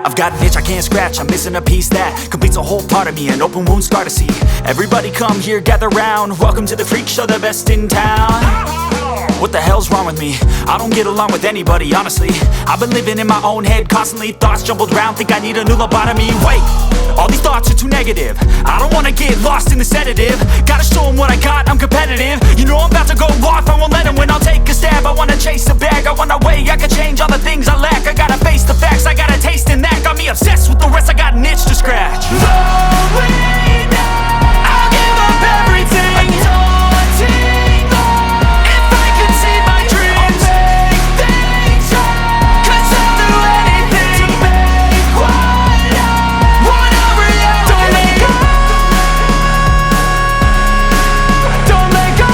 I've got an itch I can't scratch, I'm missing a piece that completes a whole part of me, an open wound scar to see. Everybody come here, gather round, welcome to the freak show, the best in town. What the hell's wrong with me? I don't get along with anybody, honestly. I've been living in my own head constantly, thoughts jumbled round, think I need a new lobotomy. Wait, all these thoughts are too negative, I don't wanna get lost in the sedative. Gotta show them what I got, I'm competitive. You know I'm about to go off, I won't let them win, I'll take a stab. I wanna chase a bag, I wanna weigh, I can change all the things I lack. I gotta face the facts, I got a taste in that. Got me obsessed with the rest, I got an itch to scratch. Lonely now, I'll give up everything. Daunting all, if I could see my dreams, I'll make things right. 'Cause I'll do anything to make what I want a reality. Don't let go, don't let go.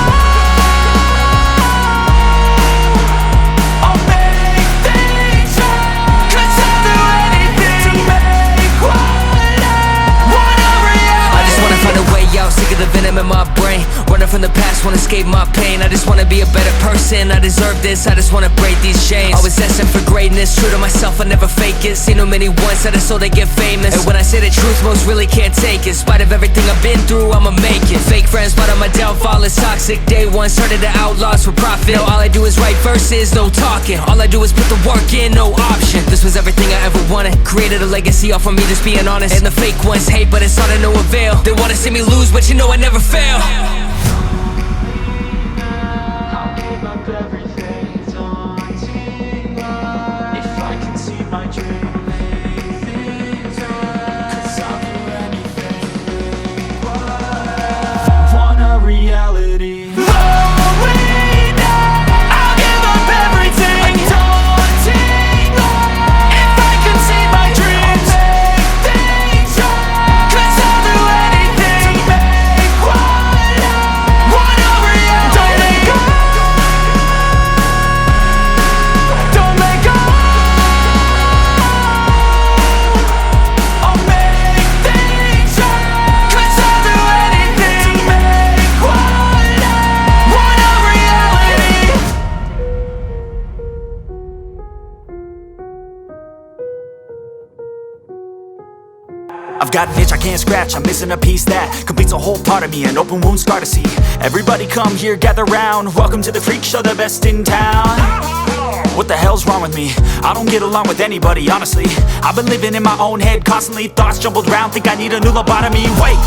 I'll make things right. 'Cause I'll do anything to make what I want a reality. I just wanna find a way out, sick of the venom in my brain. Running from the past, wanna escape my pain. I just wanna be a better person, I deserve this. I just wanna break these chains. Always asking for greatness, true to myself, I never fake it. Seen too many once, I just so they get famous. And when I say the truth, most really can't take it. In spite of everything I've been through, I'ma make it. Fake friends, but on my downfall is toxic. Day one, started to outlaws for profit. Now all I do is write verses, no talking. All I do is put the work in, no option. This was everything I ever wanted. Created a legacy off of me, just being honest. And the fake ones hate, but it's all to no avail. They wanna see me lose, but you know I never fail. I'll give up everything, daunting all, if I can see my dream, make things right. 'Cause I'll do anything, make what I want a reality. Lonely now, I'll give up everything, daunting all, if I can see my dreams, make things right. 'Cause I'll do anything to make what I want a reality. Don't let go, don't let go. I'll make things right. 'Cause I'll do anything to make what I want a reality. I've got an itch I can't scratch, I'm missing a piece that completes a whole part of me, an open wound scar to see. Everybody come here, gather round, welcome to the freak show, the best in town. What the hell's wrong with me? I don't get along with anybody, honestly. I've been living in my own head constantly, thoughts jumbled round, think I need a new lobotomy. Wait,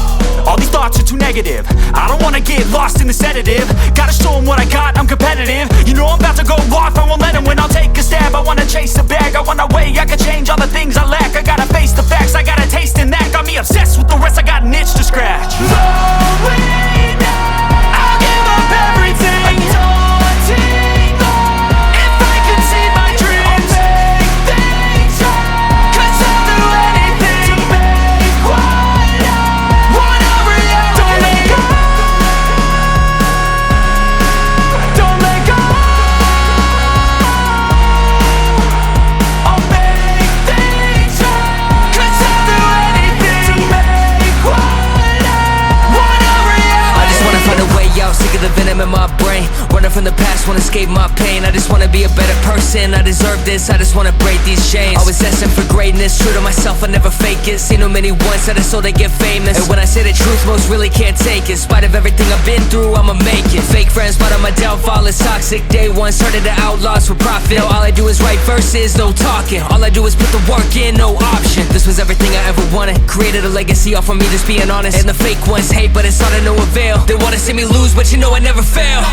all these thoughts are too negative, I don't wanna get lost in the sedative. Gotta show them what I got, I'm competitive. You know I'm about to go off, I won't let them win, I'll take a stab. I wanna chase a bag, I wanna weigh, I can change all the things I lack. I gotta face the facts, I got a taste in that. Got me obsessed with the rest, I got an itch to scratch. Lonely now, I'll give up everything, daunting all, if I can see my dreams, I'll make things right. 'Cause I'll do anything to make what I want a reality. Don't let go, don't let go. I'll make things right. 'Cause I'll do anything to make what I want a reality. I just wanna find a way out, sick of the venom in my brain. Running from the past, wanna escape my pain. I just wanna be a better person, I deserve this. I just wanna break these chains. Always asking for greatness, true to myself, I never fake it. Seen too many once, I just so they get famous. And when I say the truth, most really can't take it. In spite of everything I've been through, I'ma make it. Fake friends, but on my downfall is toxic. Day one, started to outlaws for profit. Now all I do is write verses, no talking. All I do is put the work in, no option. This was everything I ever wanted. Created a legacy off of me, just being honest. And the fake ones hate, but it's all to no avail. They wanna see me lose, but you know I never fail.